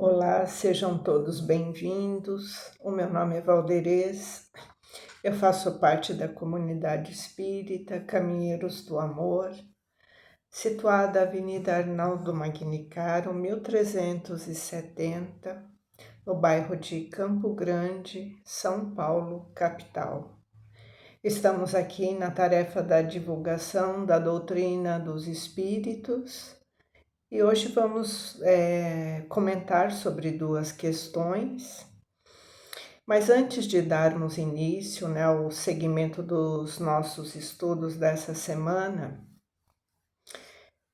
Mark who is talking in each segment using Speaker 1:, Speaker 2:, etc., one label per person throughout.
Speaker 1: Olá, sejam todos bem-vindos. O meu nome é Valderez, eu faço parte da comunidade espírita Caminheiros do Amor, situada na Avenida Arnaldo Magnicaro, 1370, no bairro de Campo Grande, São Paulo, capital. Estamos aqui na tarefa da divulgação da doutrina dos espíritos. E hoje vamos comentar sobre duas questões, mas antes de darmos início ao seguimento dos nossos estudos dessa semana,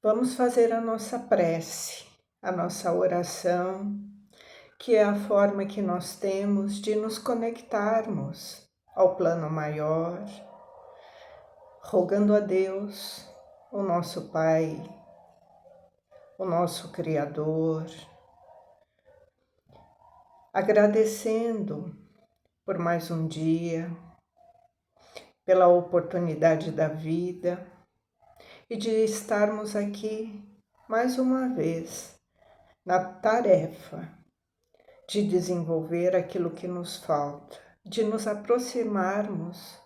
Speaker 1: vamos fazer a nossa prece, a nossa oração, que é a forma que nós temos de nos conectarmos ao plano maior, rogando a Deus, o nosso Pai, o nosso Criador, agradecendo por mais um dia, pela oportunidade da vida e de estarmos aqui mais uma vez na tarefa de desenvolver aquilo que nos falta, de nos aproximarmos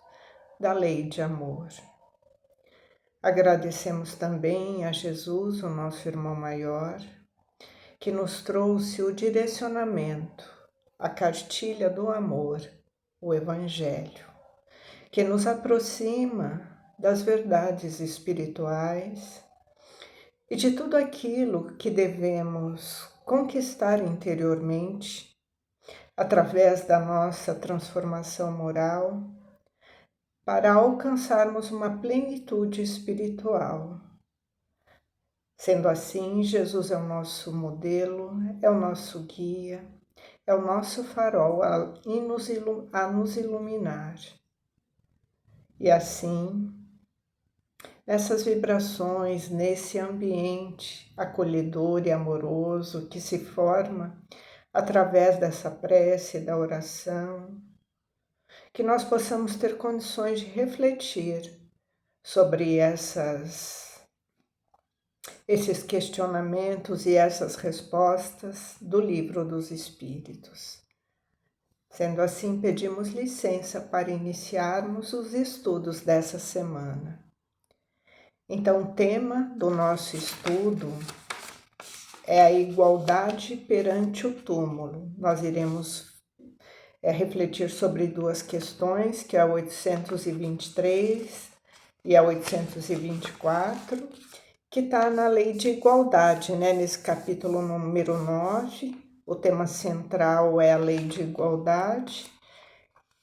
Speaker 1: da lei de amor. Agradecemos também a Jesus, o nosso irmão maior, que nos trouxe o direcionamento, a cartilha do amor, o Evangelho, que nos aproxima das verdades espirituais e de tudo aquilo que devemos conquistar interiormente através da nossa transformação moral para alcançarmos uma plenitude espiritual. Sendo assim, Jesus é o nosso modelo, é o nosso guia, é o nosso farol a nos iluminar. E assim, nessas vibrações, nesse ambiente acolhedor e amoroso que se forma através dessa prece, da oração, que nós possamos ter condições de refletir sobre esses questionamentos e essas respostas do Livro dos Espíritos. Sendo assim, pedimos licença para iniciarmos os estudos dessa semana. Então, o tema do nosso estudo é a igualdade perante o túmulo. Nós iremos refletir sobre duas questões, que é a 823 e a 824, que está na lei de igualdade, nesse capítulo número 9, o tema central é a lei de igualdade,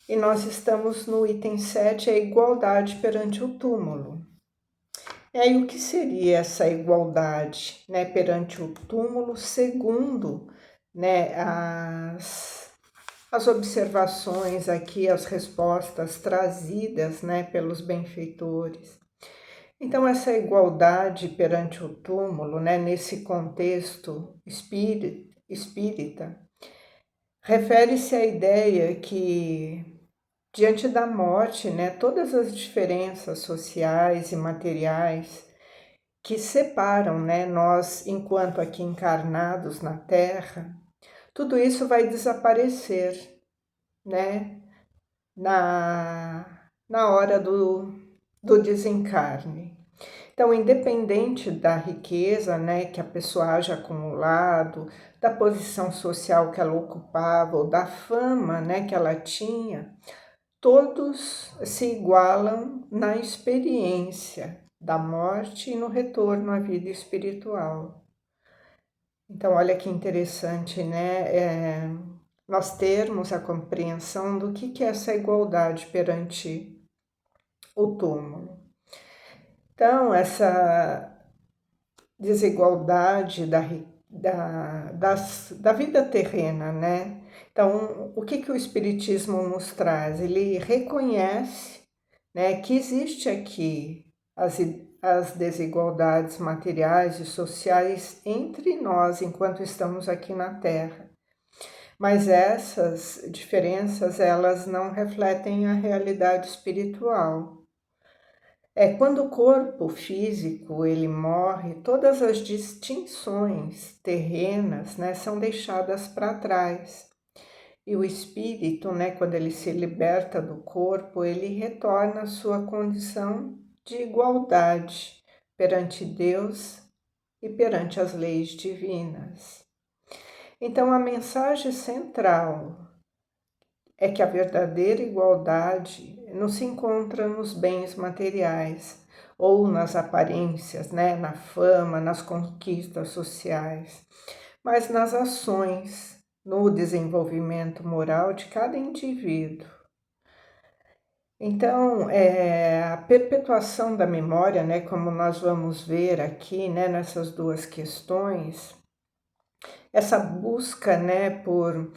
Speaker 1: e nós estamos no item 7, a igualdade perante o túmulo. E aí, o que seria essa igualdade perante o túmulo, segundo as observações aqui, as respostas trazidas pelos benfeitores? Então, essa igualdade perante o túmulo, nesse contexto espírita, refere-se à ideia que, diante da morte, todas as diferenças sociais e materiais que separam nós, enquanto aqui encarnados na Terra, tudo isso vai desaparecer na hora do desencarne. Então, independente da riqueza que a pessoa haja acumulado, da posição social que ela ocupava ou da fama que ela tinha, todos se igualam na experiência da morte e no retorno à vida espiritual. Então, olha que interessante, nós termos a compreensão do que é essa igualdade perante o túmulo. Então, essa desigualdade da vida terrena, Então, o que o Espiritismo nos traz? Ele reconhece que existe aqui as desigualdades materiais e sociais entre nós enquanto estamos aqui na Terra. Mas essas diferenças, elas não refletem a realidade espiritual. Quando o corpo físico ele morre, todas as distinções terrenas, né, são deixadas para trás. E o espírito, né, quando ele se liberta do corpo, ele retorna à sua condição de igualdade perante Deus e perante as leis divinas. Então, a mensagem central é que a verdadeira igualdade não se encontra nos bens materiais ou nas aparências, né, na fama, nas conquistas sociais, mas nas ações, no desenvolvimento moral de cada indivíduo. Então, a perpetuação da memória, né, como nós vamos ver aqui, né, nessas duas questões, essa busca, né, por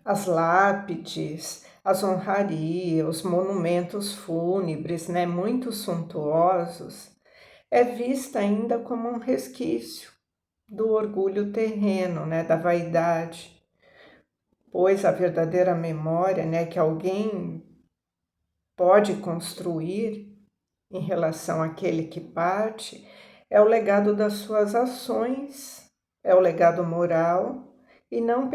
Speaker 1: as lápides, as honrarias, os monumentos fúnebres, né, muito suntuosos, é vista ainda como um resquício do orgulho terreno, né, da vaidade, pois a verdadeira memória, né, que alguém pode construir em relação àquele que parte, é o legado das suas ações, é o legado moral, e não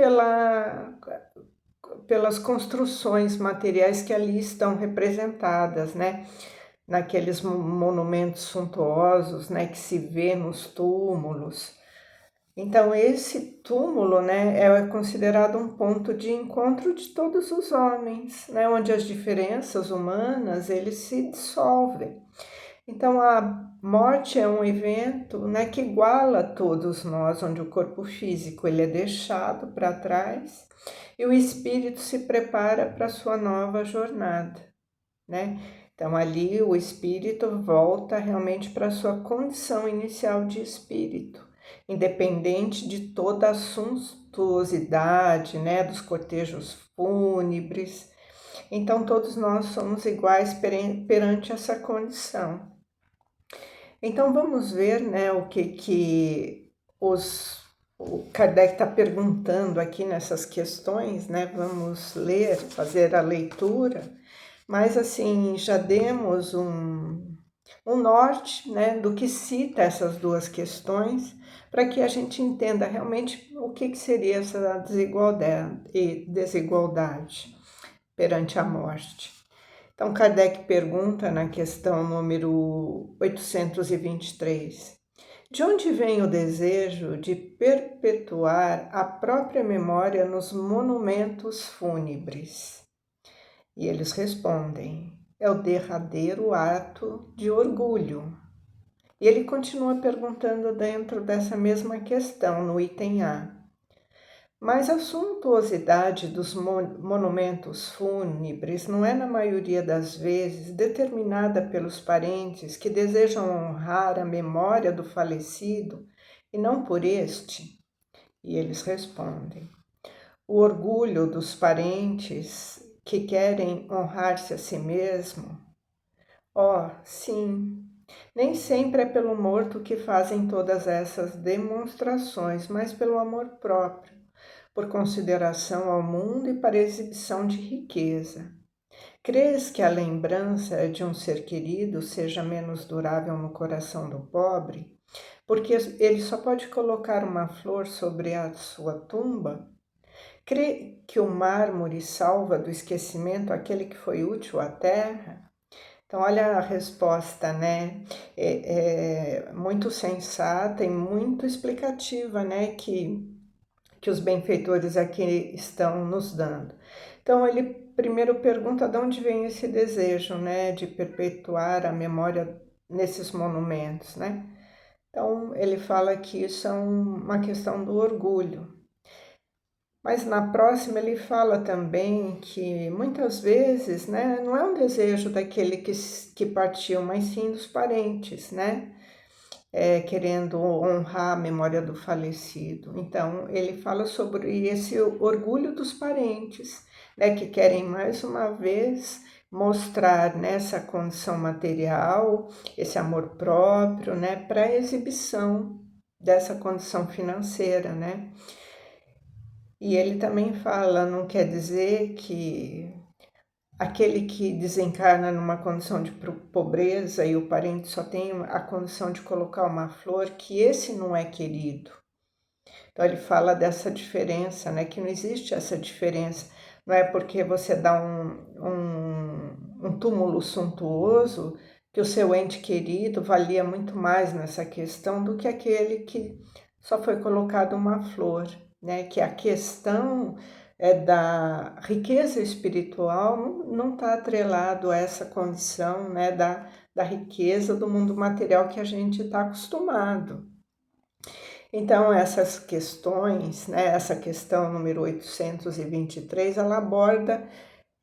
Speaker 1: pelas construções materiais que ali estão representadas, né? Naqueles monumentos suntuosos, né, que se vê nos túmulos. Então, esse túmulo, né, é considerado um ponto de encontro de todos os homens, né, onde as diferenças humanas eles se dissolvem. Então, a morte é um evento, né, que iguala todos nós, onde o corpo físico ele é deixado para trás e o espírito se prepara para a sua nova jornada, né? Então, ali o espírito volta realmente para a sua condição inicial de espírito, independente de toda a suntuosidade, né, dos cortejos fúnebres. Então, todos nós somos iguais perante essa condição. Então vamos ver, né, o que o Kardec está perguntando aqui nessas questões, né? Vamos ler, fazer a leitura, mas assim já demos um norte, né, do que cita essas duas questões, para que a gente entenda realmente o que seria essa desigualdade perante a morte. Então, Kardec pergunta na questão número 823, de onde vem o desejo de perpetuar a própria memória nos monumentos fúnebres? E eles respondem, é o derradeiro ato de orgulho. E ele continua perguntando dentro dessa mesma questão, no item A. Mas a suntuosidade dos monumentos fúnebres não é, na maioria das vezes, determinada pelos parentes que desejam honrar a memória do falecido e não por este? E eles respondem: o orgulho dos parentes que querem honrar-se a si mesmo? Oh, sim, nem sempre é pelo morto que fazem todas essas demonstrações, mas pelo amor próprio, por consideração ao mundo e para exibição de riqueza. Crês que a lembrança de um ser querido seja menos durável no coração do pobre, porque ele só pode colocar uma flor sobre a sua tumba? Crê que o mármore salva do esquecimento aquele que foi útil à terra? Então, olha a resposta, né? É muito sensata e muito explicativa, né? Que os benfeitores aqui estão nos dando. Então, ele primeiro pergunta de onde vem esse desejo, né, de perpetuar a memória nesses monumentos, né? Então, ele fala que isso é uma questão do orgulho. Mas na próxima ele fala também que muitas vezes, né, não é um desejo daquele que partiu, mas sim dos parentes, né? Querendo honrar a memória do falecido. Então, ele fala sobre esse orgulho dos parentes, né, que querem mais uma vez mostrar nessa condição material, esse amor próprio, né, para exibição dessa condição financeira, né? E ele também fala, não quer dizer que aquele que desencarna numa condição de pobreza e o parente só tem a condição de colocar uma flor, que esse não é querido. Então ele fala dessa diferença, né? Que não existe essa diferença. Não é porque você dá um túmulo suntuoso que o seu ente querido valia muito mais nessa questão do que aquele que só foi colocado uma flor, né? Que a questão da riqueza espiritual não está atrelado a essa condição, né? Da riqueza do mundo material que a gente está acostumado. Então, essas questões, né, essa questão número 823, ela aborda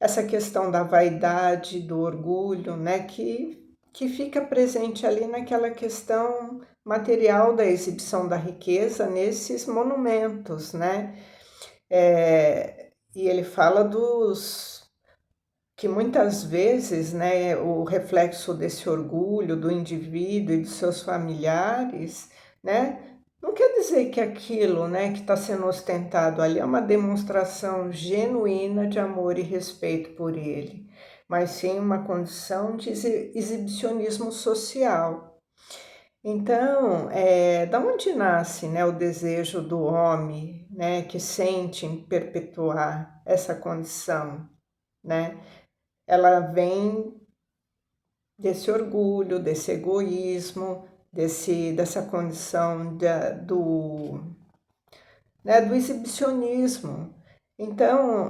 Speaker 1: essa questão da vaidade, do orgulho, né, que fica presente ali naquela questão material da exibição da riqueza nesses monumentos, né? E ele fala que muitas vezes, né, o reflexo desse orgulho do indivíduo e dos seus familiares, né, não quer dizer que aquilo, né, que está sendo ostentado ali é uma demonstração genuína de amor e respeito por ele, mas sim uma condição de exibicionismo social. Então, da onde nasce, né, o desejo do homem, né, que sente em perpetuar essa condição, né? Ela vem desse orgulho, desse egoísmo, dessa condição né, do exibicionismo. Então,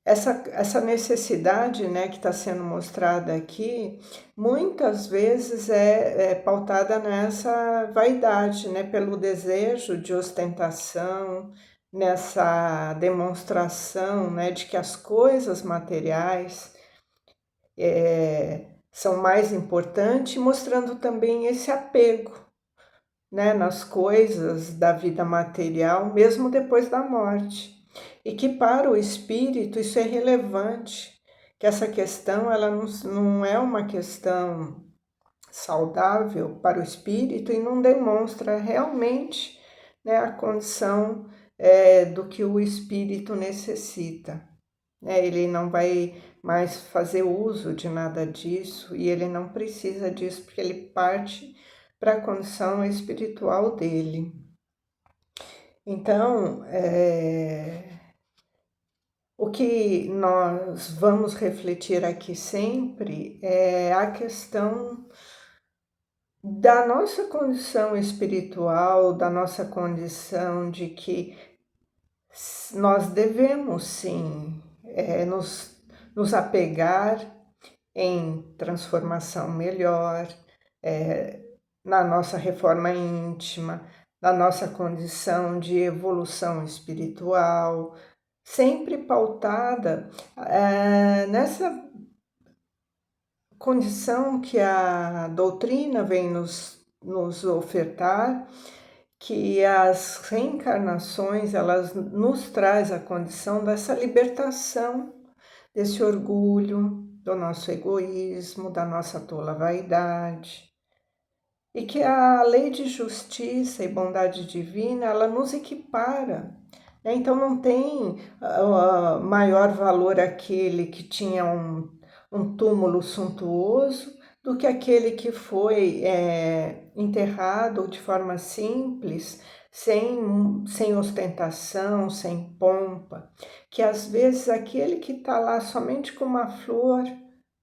Speaker 1: essa necessidade, né, que está sendo mostrada aqui, muitas vezes é pautada nessa vaidade, né, pelo desejo de ostentação, nessa demonstração, né, de que as coisas materiais são mais importantes, mostrando também esse apego, né, nas coisas da vida material, mesmo depois da morte. E que para o espírito isso é relevante, que essa questão ela não é uma questão saudável para o espírito e não demonstra realmente, né, a condição do que o espírito necessita. Ele não vai mais fazer uso de nada disso e ele não precisa disso porque ele parte para a condição espiritual dele. Então, o que nós vamos refletir aqui sempre é a questão da nossa condição espiritual, da nossa condição de que nós devemos sim nos apegar em transformação melhor, na nossa reforma íntima, na nossa condição de evolução espiritual, sempre pautada nessa condição que a doutrina vem nos ofertar, que as reencarnações elas nos traz a condição dessa libertação desse orgulho, do nosso egoísmo, da nossa tola vaidade, e que a lei de justiça e bondade divina ela nos equipara. Né? Então não tem maior valor aquele que tinha um túmulo suntuoso do que aquele que foi enterrado de forma simples, sem ostentação, sem pompa, que às vezes aquele que está lá somente com uma flor,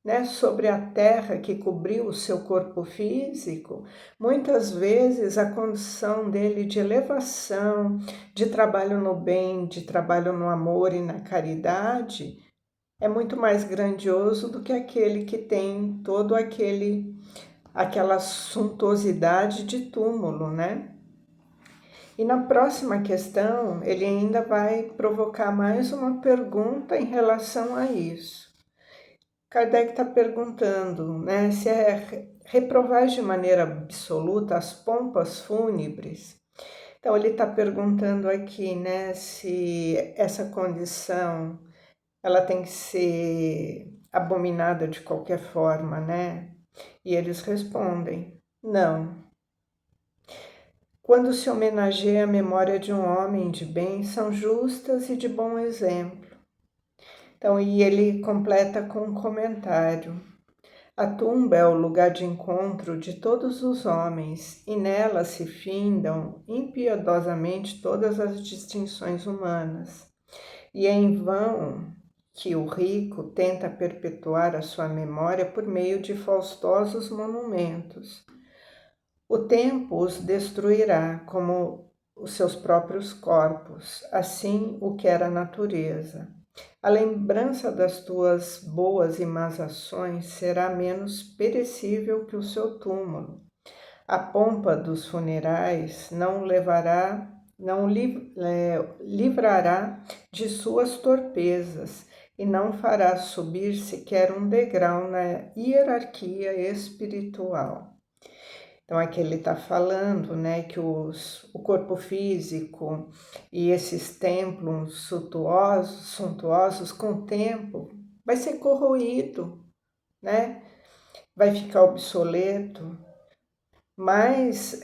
Speaker 1: né, sobre a terra que cobriu o seu corpo físico, muitas vezes a condição dele de elevação, de trabalho no bem, de trabalho no amor e na caridade, é muito mais grandioso do que aquele que tem todo aquela suntuosidade de túmulo, né? E na próxima questão, ele ainda vai provocar mais uma pergunta em relação a isso. Kardec está perguntando, né, se reprovar de maneira absoluta as pompas fúnebres. Então, ele está perguntando aqui, né, se essa condição ela tem que ser abominada de qualquer forma, né? E eles respondem, não. Quando se homenageia a memória de um homem de bem, são justas e de bom exemplo. Então, e ele completa com um comentário. A tumba é o lugar de encontro de todos os homens, e nela se findam impiedosamente todas as distinções humanas. E é em vão que o rico tenta perpetuar a sua memória por meio de faustosos monumentos. O tempo os destruirá como os seus próprios corpos, assim o quer a natureza. A lembrança das tuas boas e más ações será menos perecível que o seu túmulo. A pompa dos funerais livrará de suas torpezas e não fará subir sequer um degrau na hierarquia espiritual. Então, aqui ele está falando, né, que o corpo físico e esses templos suntuosos, com o tempo, vai ser corroído, né, vai ficar obsoleto, mas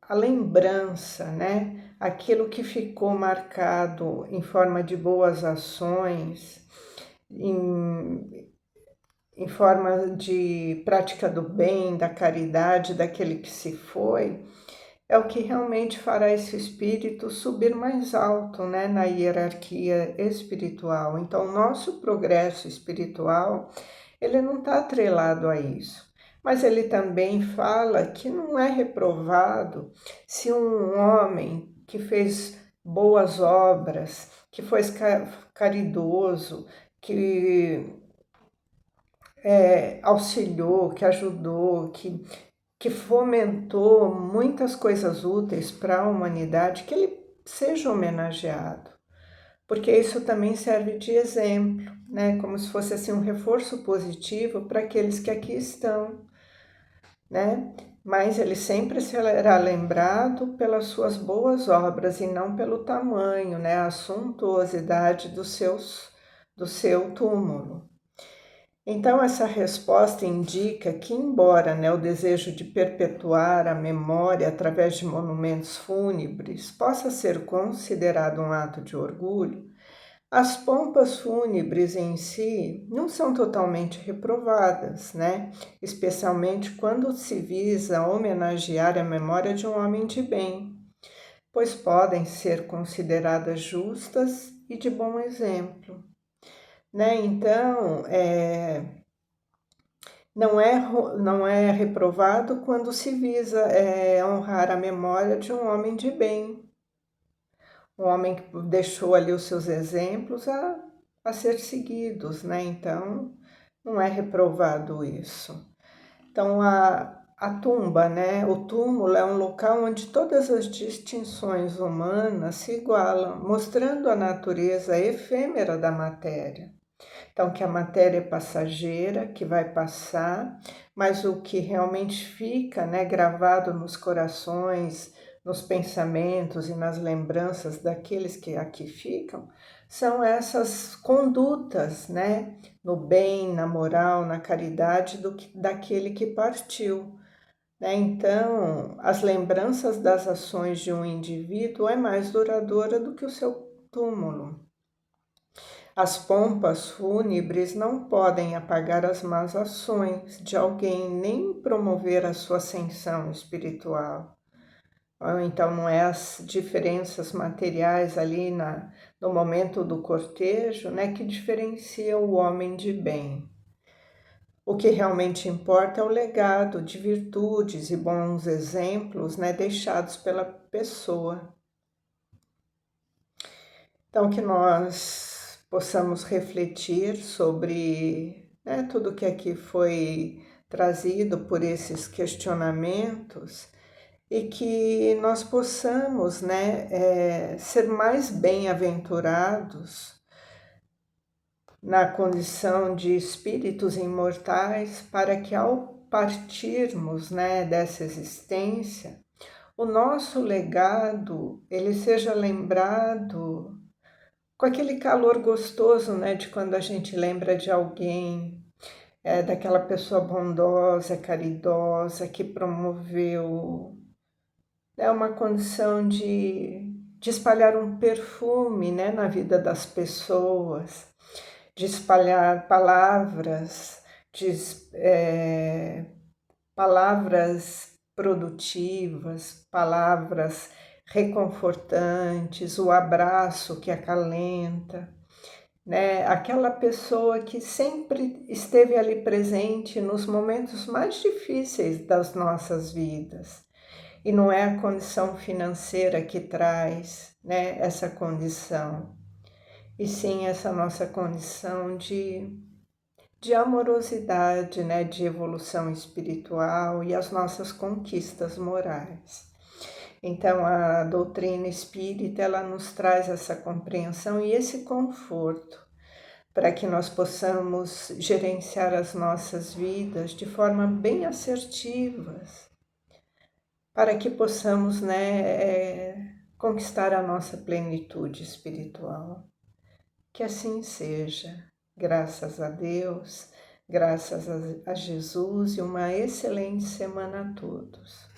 Speaker 1: a lembrança, né, aquilo que ficou marcado em forma de boas ações, em forma de prática do bem, da caridade, daquele que se foi, é o que realmente fará esse espírito subir mais alto, né, na hierarquia espiritual. Então, o nosso progresso espiritual, ele não está atrelado a isso. Mas ele também fala que não é reprovado se um homem que fez boas obras, que foi caridoso, que auxiliou, que ajudou, que fomentou muitas coisas úteis para a humanidade, que ele seja homenageado, porque isso também serve de exemplo, né? Como se fosse assim um reforço positivo para aqueles que aqui estão, né? Mas ele sempre será lembrado pelas suas boas obras e não pelo tamanho, né? A suntuosidade do seu túmulo. Então, essa resposta indica que, embora, né, o desejo de perpetuar a memória através de monumentos fúnebres possa ser considerado um ato de orgulho, as pompas fúnebres em si não são totalmente reprovadas, né? Especialmente quando se visa homenagear a memória de um homem de bem, pois podem ser consideradas justas e de bom exemplo, né? Então, não é reprovado quando se visa honrar a memória de um homem de bem, um homem que deixou ali os seus exemplos a ser seguidos, né? Então, não é reprovado isso. Então, a tumba, né? O túmulo é um local onde todas as distinções humanas se igualam, mostrando a natureza efêmera da matéria. Então, que a matéria é passageira, que vai passar, mas o que realmente fica, né, gravado nos corações, nos pensamentos e nas lembranças daqueles que aqui ficam, são essas condutas, né, no bem, na moral, na caridade daquele que partiu. Né? Então, as lembranças das ações de um indivíduo é mais duradoura do que o seu túmulo. As pompas fúnebres não podem apagar as más ações de alguém, nem promover a sua ascensão espiritual. Então, não é as diferenças materiais ali no momento do cortejo, né, que diferencia o homem de bem. O que realmente importa é o legado de virtudes e bons exemplos, né, deixados pela pessoa. Então, que nós possamos refletir sobre, né, tudo que aqui foi trazido por esses questionamentos e que nós possamos, né, ser mais bem-aventurados na condição de espíritos imortais, para que ao partirmos, né, dessa existência, o nosso legado ele seja lembrado com aquele calor gostoso, né, de quando a gente lembra de alguém, daquela pessoa bondosa, caridosa, que promoveu uma condição de espalhar um perfume, né, na vida das pessoas, de espalhar palavras, palavras produtivas, palavras reconfortantes, o abraço que acalenta, né? Aquela pessoa que sempre esteve ali presente nos momentos mais difíceis das nossas vidas. E não é a condição financeira que traz, né, essa condição, e sim essa nossa condição de amorosidade, né, de evolução espiritual e as nossas conquistas morais. Então, a doutrina espírita, ela nos traz essa compreensão e esse conforto para que nós possamos gerenciar as nossas vidas de forma bem assertivas, para que possamos, né, conquistar a nossa plenitude espiritual. Que assim seja. Graças a Deus, graças a Jesus e uma excelente semana a todos.